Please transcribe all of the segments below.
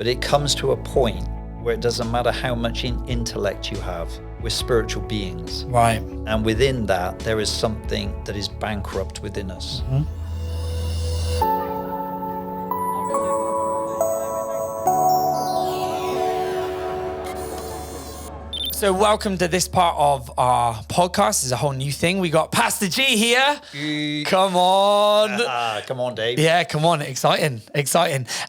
But it comes to a point where it doesn't matter how much intellect you have. We're spiritual beings. Right. And within that, there is something that is bankrupt within us. Mm-hmm. So welcome to this part of our podcast. It's a whole new thing. We got Pastor G here. Come on. Come on, Dave. Yeah, come on. Exciting.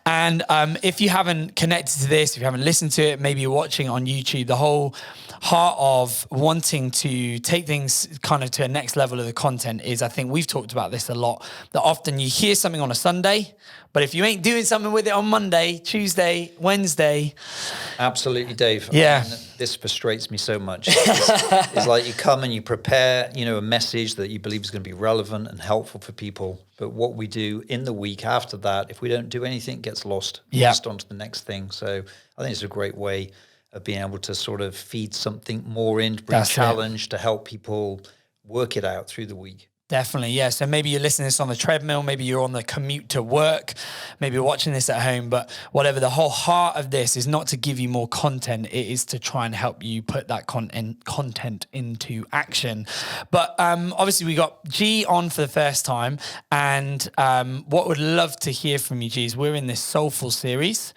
And if you haven't connected to this, if you haven't listened to it, maybe you're watching on YouTube, the whole heart of wanting to take things kind of to a next level of the content is, I think we've talked about this a lot, that often you hear something on a Sunday, but if you ain't doing something with it on Monday, Tuesday, Wednesday. Absolutely, Dave. Yeah. I mean, this frustrates me so much. It's like you come and you prepare, a message that you believe is going to be relevant and helpful for people. But what we do in the week after that, if we don't do anything, it gets lost. Yeah. Just on to the next thing. So I think it's a great way of being able to sort of feed something more in, to bring That's challenge, to help people work it out through the week. Definitely, yeah. So maybe you're listening to this on the treadmill, maybe you're on the commute to work, maybe you're watching this at home, but whatever, the whole heart of this is not to give you more content, it is to try and help you put that content into action. But obviously we got G on for the first time, and what would love to hear from you, G, is we're in this Soulful series,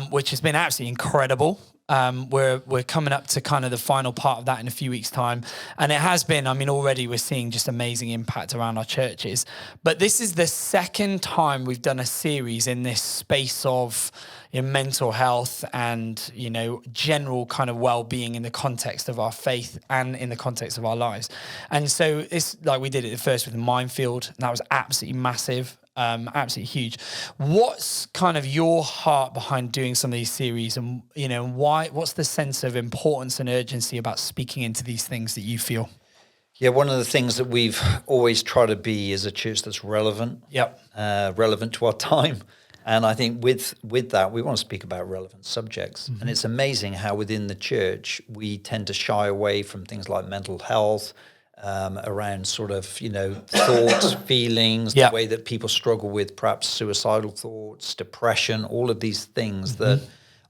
which has been absolutely incredible. We're coming up to kind of the final part of that in a few weeks' time. And it has been, already we're seeing just amazing impact around our churches. But this is the second time we've done a series in this space of mental health and, general kind of well-being in the context of our faith and in the context of our lives. And so it's like we did it first with the Minefield, and that was absolutely massive. Absolutely huge. What's kind of your heart behind doing some of these series, and why? What's the sense of importance and urgency about speaking into these things that you feel? Yeah, one of the things that we've always tried to be is a church that's relevant. Yep. Relevant to our time. And I think with that, we want to speak about relevant subjects. Mm-hmm. And it's amazing how within the church, we tend to shy away from things like mental health, around sort of, thoughts, feelings, the way that people struggle with perhaps suicidal thoughts, depression, all of these things that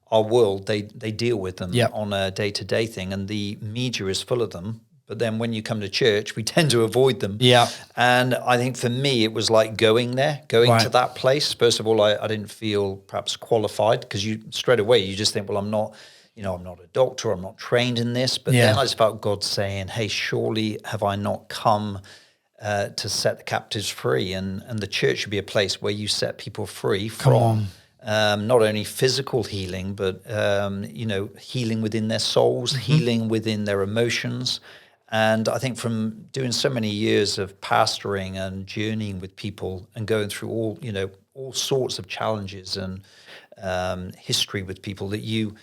our world, they deal with them on a day-to-day thing. And the media is full of them. But then when you come to church, we tend to avoid them. Yeah. And I think for me, it was like going to that place. First of all, I didn't feel perhaps qualified, because you straight away, you just think, well, I'm not a doctor, I'm not trained in this. But then I just felt God saying, hey, surely have I not come to set the captives free? And the church should be a place where you set people free from not only physical healing, but, healing within their souls, healing within their emotions. And I think from doing so many years of pastoring and journeying with people and going through all sorts of challenges and history with people, that you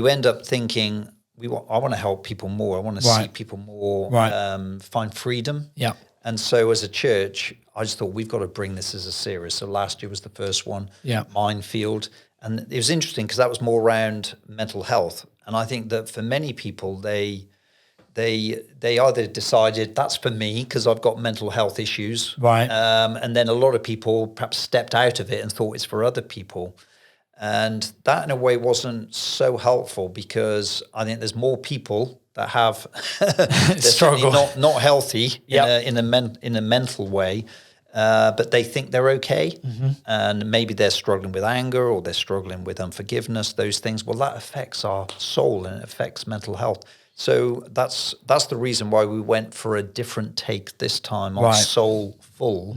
end up thinking, I want to help people more. I want to see people more find freedom. Yeah. And so as a church, I just thought we've got to bring this as a series. So last year was the first one, Minefield. And it was interesting because that was more around mental health. And I think that for many people, they either decided that's for me because I've got mental health issues. Right. And then a lot of people perhaps stepped out of it and thought it's for other people. And that in a way wasn't so helpful, because I think there's more people that have struggle, not healthy in a mental way, but they think they're okay, and maybe they're struggling with anger or they're struggling with unforgiveness. Those things, well, that affects our soul and it affects mental health. So that's the reason why we went for a different take this time on Soulful,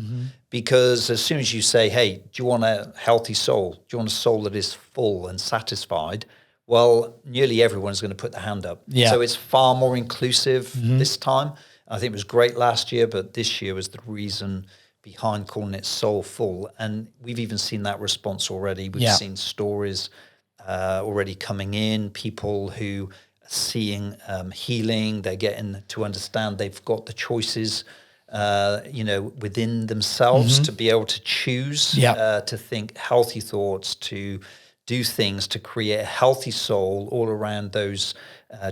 because as soon as you say, hey, do you want a healthy soul? Do you want a soul that is full and satisfied? Well, nearly everyone's going to put their hand up. Yeah. So it's far more inclusive this time. I think it was great last year, but this year was the reason behind calling it Soulful. And we've even seen that response already. We've seen stories already coming in, people who seeing healing, they're getting to understand they've got the choices, within themselves to be able to choose, to think healthy thoughts, to do things to create a healthy soul all around those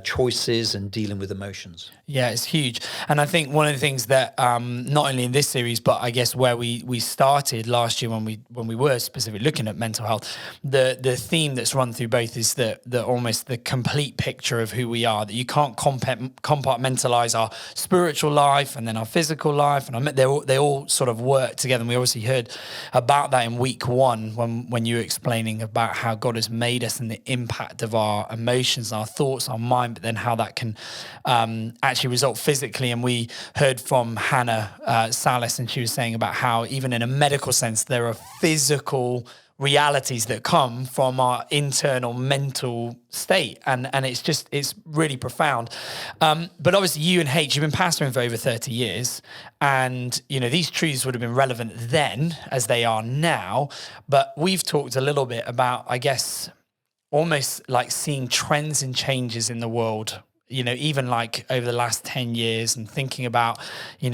choices and dealing with emotions. Yeah, it's huge. And I think one of the things that not only in this series, but I guess where we started last year when we were specifically looking at mental health, the theme that's run through both is the almost the complete picture of who we are, that you can't compartmentalize our spiritual life and then our physical life. And they all sort of work together. And we obviously heard about that in week 1 when you were explaining about how God has made us and the impact of our emotions, our thoughts, our mind, but then how that can actually result physically. And we heard from Hannah Salas, and she was saying about how even in a medical sense, there are physical realities that come from our internal mental state. And it's really profound. But obviously you and H, you've been pastoring for over 30 years. And, these truths would have been relevant then as they are now. But we've talked a little bit about, I guess, almost like seeing trends and changes in the world, even like over the last 10 years and thinking about,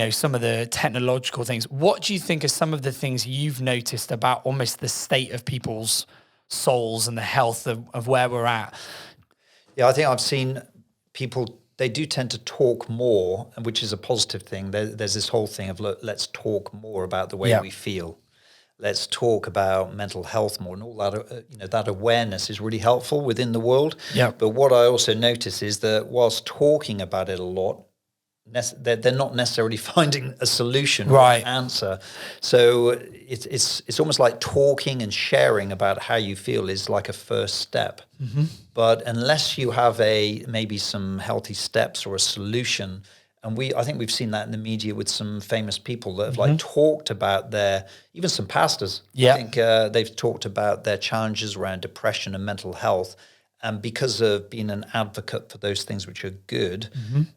some of the technological things. What do you think are some of the things you've noticed about almost the state of people's souls and the health of where we're at? Yeah, I think I've seen people, they do tend to talk more, which is a positive thing. There's this whole thing of let's talk more about the way we feel. Let's talk about mental health more, and all that. That awareness is really helpful within the world. Yeah. But what I also notice is that whilst talking about it a lot, they're not necessarily finding a solution or an answer. So it's almost like talking and sharing about how you feel is like a first step. Mm-hmm. But unless you have maybe some healthy steps or a solution. And I think we've seen that in the media with some famous people that have talked about even some pastors. Yeah. I think they've talked about their challenges around depression and mental health. And because of being an advocate for those things which are good,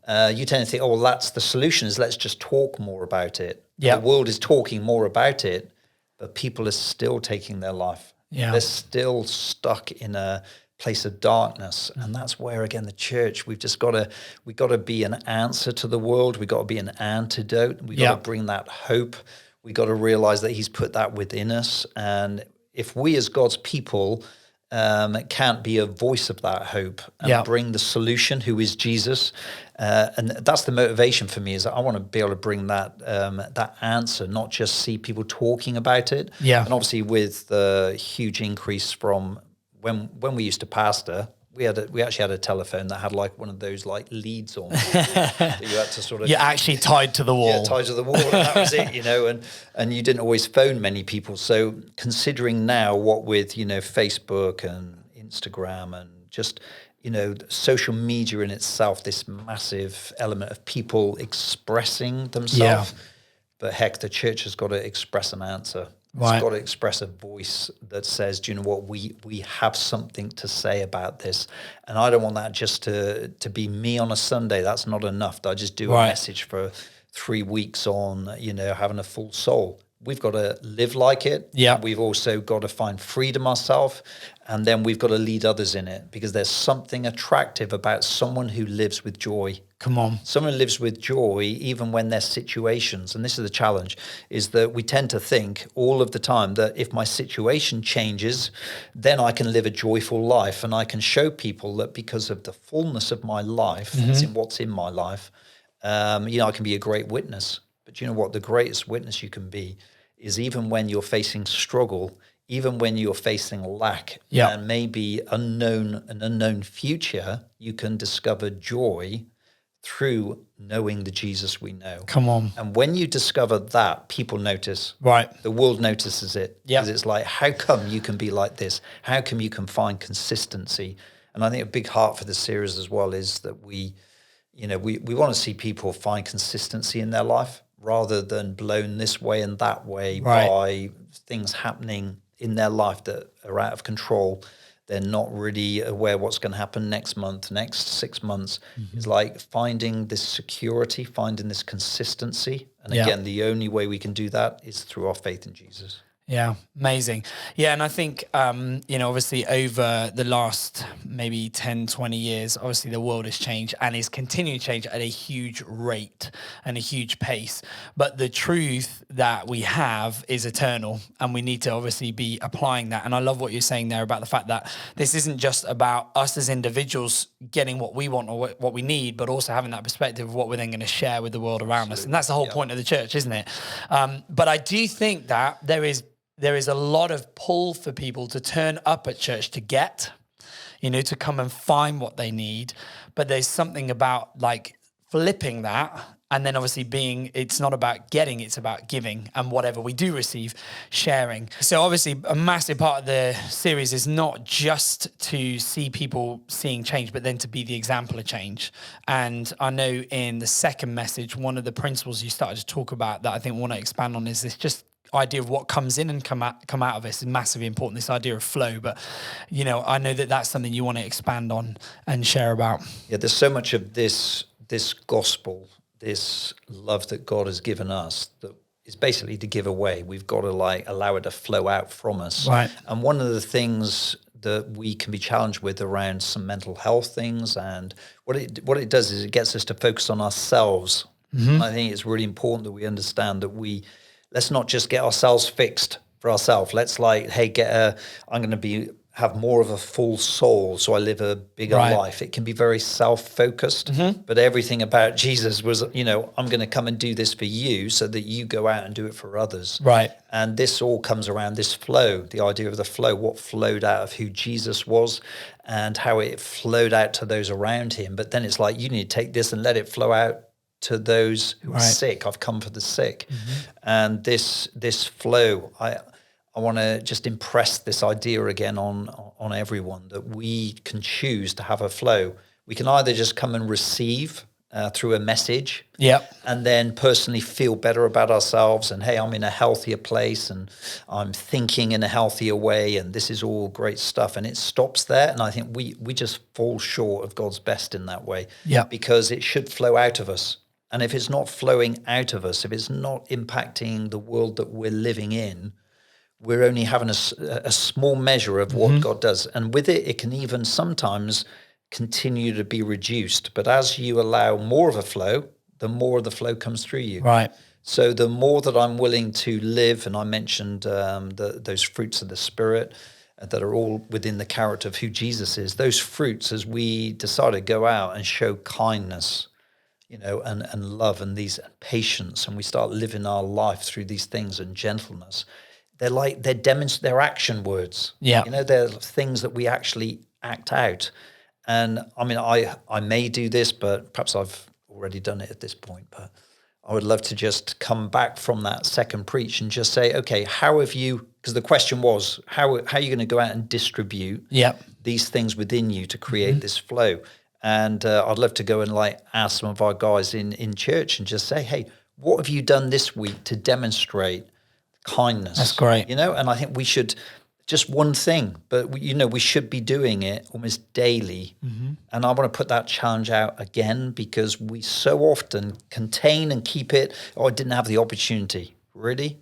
you tend to think, well, that's the solution, is let's just talk more about it. Yeah. The world is talking more about it, but people are still taking their life. Yeah. They're still stuck in a place of darkness, and that's where again the church, we've got to be an answer to the world. We've got to be an antidote. We've got to bring that hope. We've got to realize that he's put that within us, and if we as God's people can't be a voice of that hope and bring the solution, who is Jesus, and that's the motivation for me, is that I want to be able to bring that answer, not just see people talking about it. And obviously with the huge increase from when we used to pastor, we actually had a telephone that had like one of those like leads on that you had to sort of... You're actually tied to the wall. Yeah, tied to the wall, and that was it, and you didn't always phone many people. So considering now what with, Facebook and Instagram and just, social media in itself, this massive element of people expressing themselves, but heck, the church has got to express an answer. It's got to express a voice that says, do you know what, we have something to say about this. And I don't want that just to be me on a Sunday. That's not enough. I just do a message for 3 weeks on, having a full soul. We've got to live like it. Yeah. We've also got to find freedom ourselves. And then we've got to lead others in it, because there's something attractive about someone who lives with joy. Come on. Someone lives with joy even when there's situations. And this is the challenge, is that we tend to think all of the time that if my situation changes, then I can live a joyful life. And I can show people that because of the fullness of my life, as in what's in my life, I can be a great witness. But you know what? The greatest witness you can be is even when you're facing struggle, even when you're facing lack and maybe an unknown future, you can discover joy through knowing the Jesus we know. Come on. And when you discover that, people notice. Right. The world notices it. Yeah. Because it's like, how come you can be like this? How come you can find consistency? And I think a big heart for the series as well is that we want to see people find consistency in their life rather than blown this way and that way by things happening in their life that are out of control. They're not really aware what's going to happen next month, next 6 months. It's like finding this security, finding this consistency. And again, the only way we can do that is through our faith in Jesus. Yeah, amazing. Yeah, and I think, obviously over the last maybe 10, 20 years, obviously the world has changed and is continuing to change at a huge rate and a huge pace. But the truth that we have is eternal, and we need to obviously be applying that. And I love what you're saying there about the fact that this isn't just about us as individuals getting what we want or what we need, but also having that perspective of what we're then going to share with the world around us. And that's the whole point of the church, isn't it? But I do think that there is a lot of pull for people to turn up at church to get, to come and find what they need. But there's something about like flipping that. And then obviously it's not about getting, it's about giving, and whatever we do receive, sharing. So obviously a massive part of the series is not just to see people seeing change, but then to be the example of change. And I know in the second message, one of the principles you started to talk about that I think we want to expand on is this just idea of what comes in and come out of this is massively important, this idea of flow. But I know that that's something you want to expand on and share about. Yeah, there's so much of this gospel, this love that God has given us that is basically to give away. We've got to allow it to flow out from us. Right. And one of the things that we can be challenged with around some mental health things, and what it does is it gets us to focus on ourselves. Mm-hmm. I think it's really important that we understand that let's not just get ourselves fixed for ourselves. Let's I'm going to have more of a full soul, so I live a bigger life. It can be very self-focused, but everything about Jesus was, I'm going to come and do this for you so that you go out and do it for others. Right. And this all comes around this flow, the idea of the flow, what flowed out of who Jesus was and how it flowed out to those around him. But then it's like, you need to take this and let it flow out to those who are sick. I've come for the sick. Mm-hmm. And this flow, I want to just impress this idea again on everyone, that we can choose to have a flow. We can either just come and receive through a message, and then personally feel better about ourselves, and hey, I'm in a healthier place, and I'm thinking in a healthier way, and this is all great stuff, and it stops there. And I think we just fall short of God's best in that way, because it should flow out of us. And if it's not flowing out of us, if it's not impacting the world that we're living in, we're only having a small measure of what God does. And with it can even sometimes continue to be reduced. But as you allow more of a flow, the more of the flow comes through you. Right. So the more that I'm willing to live, and I mentioned those fruits of the Spirit that are all within the character of who Jesus is, those fruits, as we decide to go out and show kindness, and love and patience, and we start living our life through these things, and gentleness, they're action words. Yeah. They're things that we actually act out. And I mean, I may do this, but perhaps I've already done it at this point, but I would love to just come back from that second preach and just say, okay, how have you, because the question was, how are you going to go out and distribute these things within you to create this flow? And I'd love to go and ask some of our guys in church and just say, hey, what have you done this week to demonstrate kindness? That's great. And I think we should, just one thing, but we should be doing it almost daily. Mm-hmm. And I want to put that challenge out again, because we so often contain and keep it. Oh, I didn't have the opportunity. Really?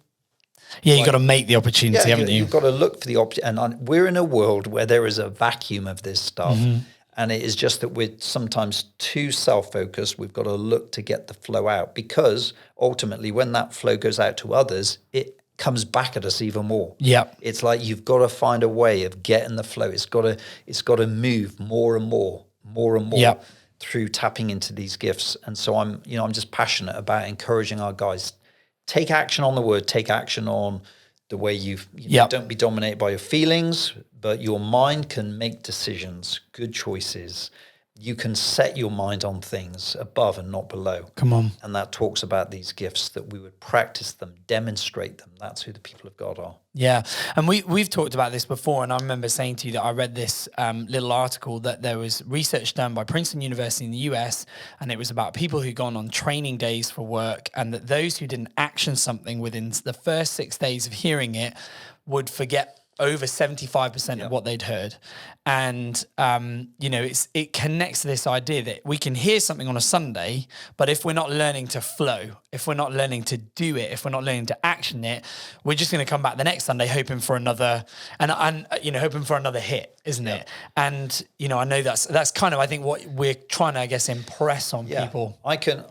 Yeah, you've got to make the opportunity, haven't you? You've got to look for the opportunity. And we're in a world where there is a vacuum of this stuff. Mm-hmm. And it is just that we're sometimes too self-focused. We've got to look to get the flow out, because ultimately when that flow goes out to others, it comes back at us even more. Yeah. It's like you've got to find a way of getting the flow. It's got to move more and more through tapping into these gifts. And so I'm just passionate about encouraging our guys, take action on the word, take action on the way don't be dominated by your feelings, but your mind can make decisions, good choices. You can set your mind on things above and not below. Come on. And that talks about these gifts, that we would practice them, demonstrate them. That's who the people of God are. Yeah. And we've talked about this before. And I remember saying to you that I read this little article that there was research done by Princeton University in the US. And it was about people who'd gone on training days for work, and that those who didn't action something within the first 6 days of hearing it would forget over 75% of what they'd heard. And, it connects to this idea that we can hear something on a Sunday, but if we're not learning to flow, if we're not learning to do it, if we're not learning to action it, we're just going to come back the next Sunday hoping for another, hoping for another hit, isn't it? And, I know that's kind of, I think, what we're trying to, I guess, impress on people. I can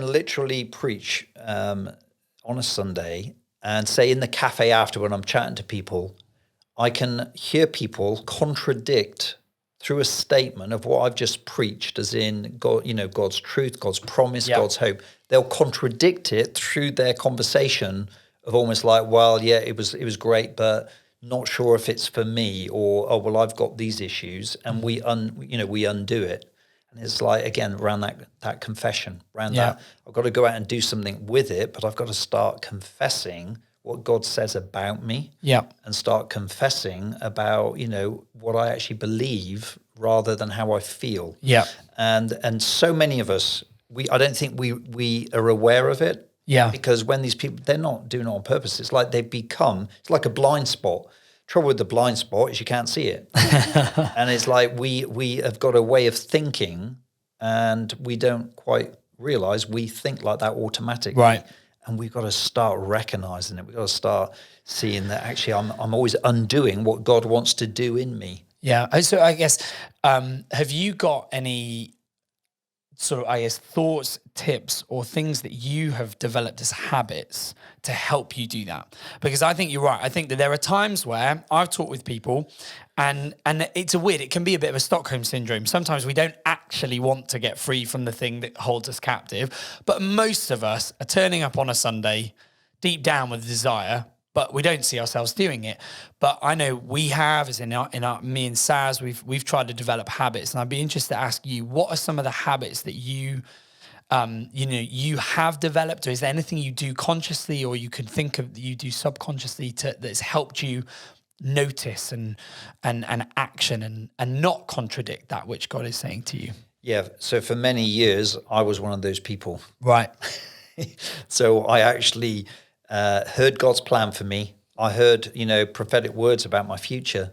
literally preach on a Sunday and say in the cafe after when I'm chatting to people, I can hear people contradict through a statement of what I've just preached, as in God, God's truth, God's promise, God's hope. They'll contradict it through their conversation of almost like, well, yeah, it was great, but not sure if it's for me, or oh, well, I've got these issues, and we undo it. And it's like, again, around that confession, around that, I've got to go out and do something with it, but I've got to start confessing what God says about me, and start confessing about, what I actually believe rather than how I feel. And so many of us, I don't think we are aware of it. Because when these people, they're not doing it on purpose. It's like it's like a blind spot. Trouble with the blind spot is you can't see it. And it's like we have got a way of thinking, and we don't quite realize we think like that automatically. Right. And we've got to start recognizing it. We've got to start seeing that actually I'm always undoing what God wants to do in me. Yeah. So I guess, have you got any sort of, thoughts, tips, or things that you have developed as habits to help you do that? Because I think you're right. I think that there are times where I've talked with people and it can be a bit of a Stockholm syndrome. Sometimes we don't actually want to get free from the thing that holds us captive, but most of us are turning up on a Sunday deep down with desire, but we don't see ourselves doing it. But I know we have, as me and Saz, we've tried to develop habits, and I'd be interested to ask you, what are some of the habits that you have developed, or is there anything you do consciously, or you can think of that you do subconsciously that's helped you notice and action and not contradict that which God is saying to you? Yeah. So for many years, I was one of those people. Right. So I actually heard God's plan for me. I heard, prophetic words about my future.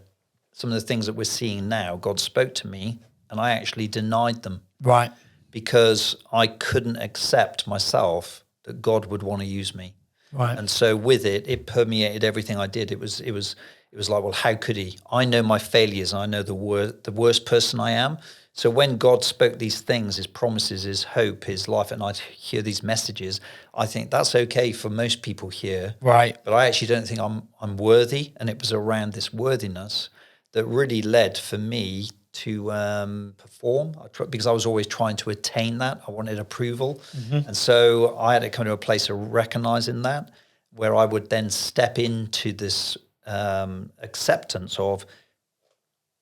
Some of the things that we're seeing now, God spoke to me, and I actually denied them. Right. Because I couldn't accept myself that God would want to use me. Right. And so with it permeated everything I did. It was like, well, how could he? I know my failures. I know the worst person I am. So when God spoke these things, his promises, his hope, his life, and I hear these messages, I think that's okay for most people here. Right. But I actually don't think I'm worthy. And it was around this worthiness that really led for me to perform, because I was always trying to attain that. I wanted approval. Mm-hmm. And so I had to come to a place of recognizing that, where I would then step into this acceptance of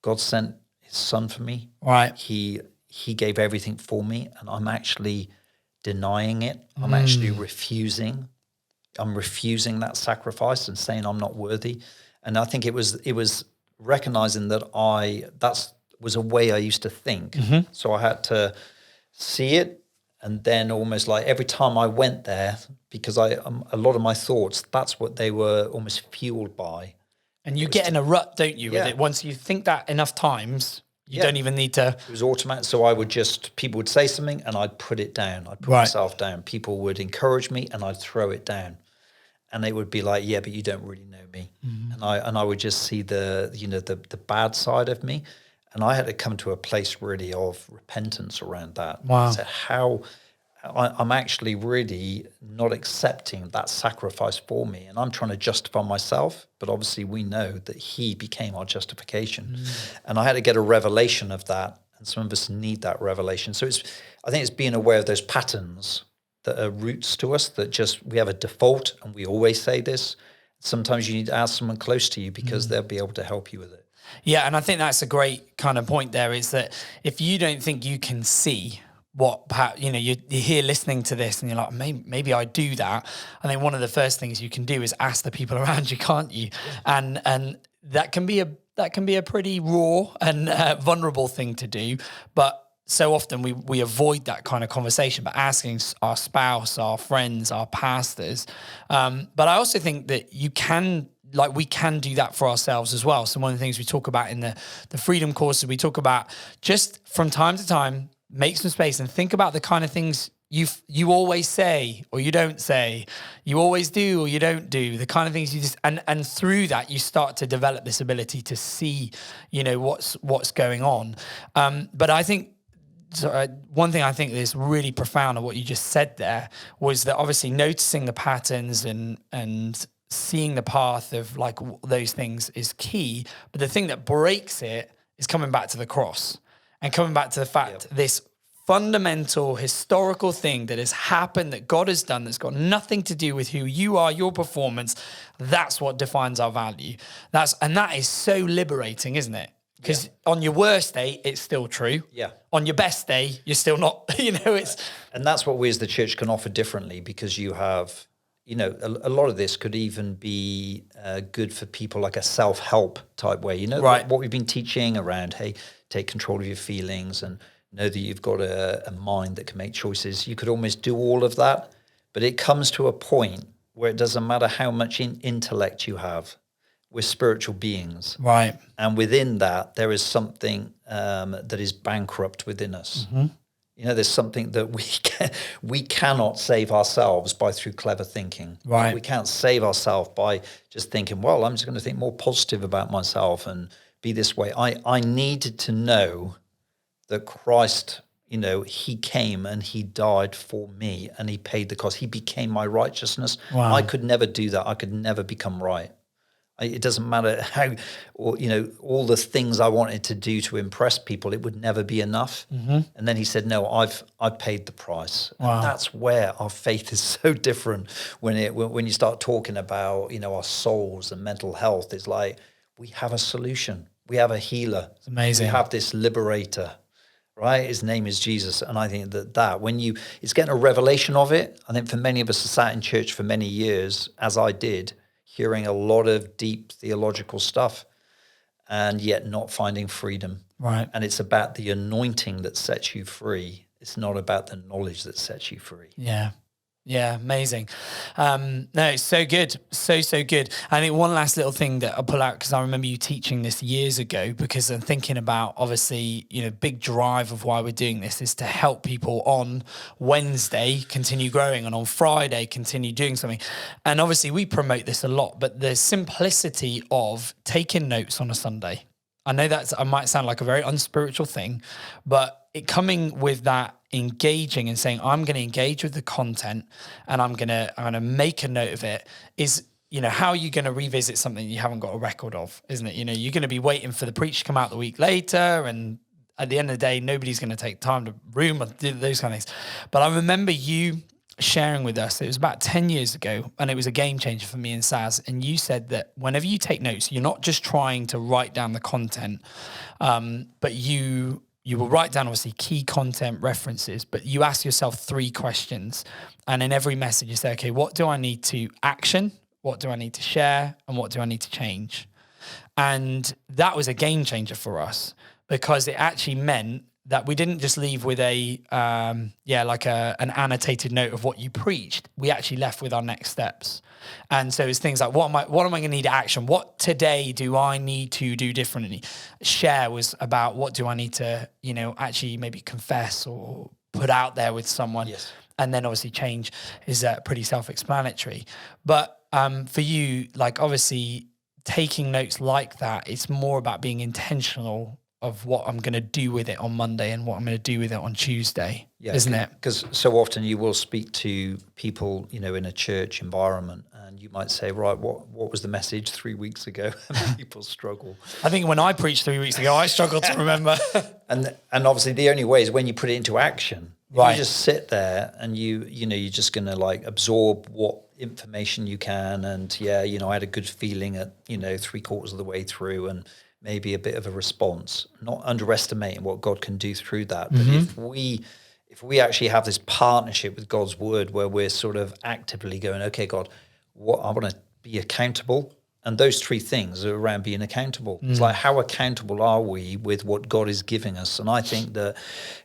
God sent his son for me. Right. He gave everything for me, and I'm actually denying it. I'm actually refusing. I'm refusing that sacrifice and saying I'm not worthy. And I think it was recognizing that that was a way I used to think. Mm-hmm. So I had to see it, and then almost like every time I went there, because a lot of my thoughts, that's what they were almost fueled by. And you get in a rut, don't you, with it? Once you think that enough times, you don't even need to... It was automatic. So people would say something and I'd put it down. I'd put myself down. People would encourage me and I'd throw it down. And they would be like, yeah, but you don't really know me. Mm-hmm. And I would just see the bad side of me. And I had to come to a place really of repentance around that. Wow. So how I'm actually really not accepting that sacrifice for me. And I'm trying to justify myself, but obviously we know that he became our justification. And I had to get a revelation of that. And some of us need that revelation. So I think it's being aware of those patterns that are roots to us, that we have a default, and we always say this. Sometimes you need to ask someone close to you, because they'll be able to help you with it. Yeah, and I think that's a great kind of point there, is that if you don't think you can see what, perhaps, you're here listening to this and you're like, maybe I do that. I think one of the first things you can do is ask the people around you, can't you? Yeah. And that can be a pretty raw and vulnerable thing to do, but so often we avoid that kind of conversation, but asking our spouse, our friends, our pastors. But I also think that you can like we can do that for ourselves as well. So one of the things we talk about in the freedom courses, we talk about just from time to time, make some space and think about the kind of things you always say or you don't say, you always do or you don't do, the kind of things you just, and through that you start to develop this ability to see, what's going on. But I think, one thing I think is really profound of what you just said there was that obviously noticing the patterns and seeing the path of like those things is key. But the thing that breaks it is coming back to the cross and coming back to the fact this fundamental historical thing that has happened, that God has done, that's got nothing to do with who you are, your performance. That's what defines our value. That is so liberating, isn't it? Because on your worst day, it's still true. Yeah. On your best day, you're still not, it's... And that's what we as the church can offer differently, because you have, a lot of this could even be good for people like a self-help type way. Right. What we've been teaching around, hey, take control of your feelings and know that you've got a mind that can make choices. You could almost do all of that, but it comes to a point where it doesn't matter how much intellect you have. We're spiritual beings. Right. And within that, there is something that is bankrupt within us. Mm-hmm. There's something that we cannot save ourselves through clever thinking. Right. We can't save ourselves by just thinking, well, I'm just going to think more positive about myself and be this way. I needed to know that Christ, he came and he died for me and he paid the cost. He became my righteousness. Wow. I could never do that. I could never become right. It doesn't matter how, or, all the things I wanted to do to impress people, it would never be enough. Mm-hmm. And then he said, no, I've paid the price. Wow. And that's where our faith is so different when you start talking about, our souls and mental health. It's like, we have a solution. We have a healer. It's amazing. We have this liberator, right? His name is Jesus. And I think that when it's getting a revelation of it. I think for many of us who sat in church for many years, as I did, hearing a lot of deep theological stuff and yet not finding freedom. Right. And it's about the anointing that sets you free. It's not about the knowledge that sets you free. Yeah. Yeah, amazing. No, it's so good. So good. I think one last little thing that I'll pull out, because I remember you teaching this years ago, because I'm thinking about, obviously, big drive of why we're doing this is to help people on Wednesday continue growing and on Friday continue doing something. And obviously we promote this a lot, but the simplicity of taking notes on a Sunday. I know I might sound like a very unspiritual thing, but it coming with that engaging and saying, I'm going to engage with the content and I'm going to make a note of it is, how are you going to revisit something you haven't got a record of, isn't it? You're going to be waiting for the preach to come out the week later. And at the end of the day, nobody's going to take time to room or do those kind of things. But I remember you sharing with us, it was about 10 years ago, and it was a game changer for me and Saz. And you said that whenever you take notes, you're not just trying to write down the content, but you will write down obviously key content references, but you ask yourself 3 questions. And in every message you say, okay, what do I need to action? What do I need to share? And what do I need to change? And that was a game changer for us, because it actually meant that we didn't just leave with an annotated note of what you preached. We actually left with our next steps. And so it's things like, what am I going to need to action? What today do I need to do differently? Share was about, what do I need to, actually maybe confess or put out there with someone? Yes. And then obviously change is pretty self-explanatory. But for you, like obviously taking notes like that, it's more about being intentional of what I'm going to do with it on Monday and what I'm going to do with it on Tuesday, isn't it? Because so often you will speak to people, in a church environment, and you might say, right, what was the message 3 weeks ago? And people struggle. I think when I preached 3 weeks ago, I struggled to remember. And obviously the only way is when you put it into action. Right. You just sit there and you're just going to like absorb what information you can. And I had a good feeling at, 3/4 of the way through, and maybe a bit of a response, not underestimating what God can do through that. But if we actually have this partnership with God's word, where we're sort of actively going, okay, God, what I want to be accountable. And those 3 things are around being accountable. It's like, how accountable are we with what God is giving us? And I think that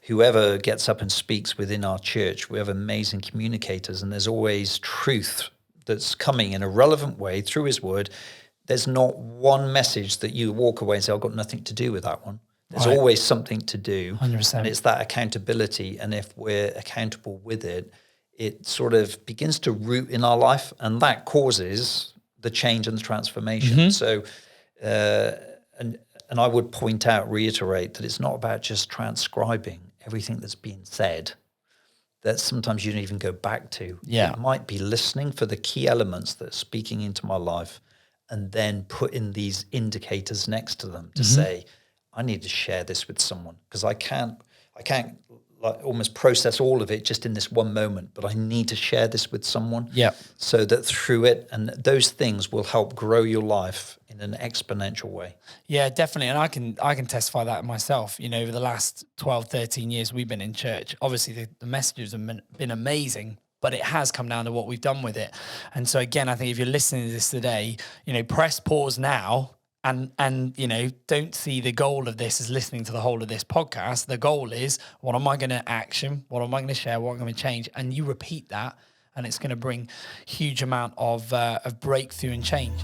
whoever gets up and speaks within our church, we have amazing communicators, and there's always truth that's coming in a relevant way through his word. there's not one message that you walk away and say, I've got nothing to do with that one. There's Right. always something to do. 100%. And it's that accountability. And if we're accountable with it, it sort of begins to root in our life, and that causes the change and the transformation. So, and I would point out, reiterate that it's not about just transcribing everything that's being said, that sometimes you don't even go back to. Yeah. It might be listening for the key elements that are speaking into my life, and then putting these indicators next to them to say, I need to share this with someone, because I can't like almost process all of it just in this one moment, but I need to share this with someone. Yeah. So that through it, and those things will help grow your life in an exponential way. Yeah, definitely. And I can testify that myself. You know, over the last 12, 13 years we've been in church, obviously the messages have been amazing, but it has come down to what we've done with it. And so again, I think if you're listening to this today, you know, press pause now. And you know, don't see the goal of this as listening to the whole of this podcast. The goal is, what am I going to action? What am I going to share? What am I going to change? And you repeat that, and it's going to bring huge amount of breakthrough and change.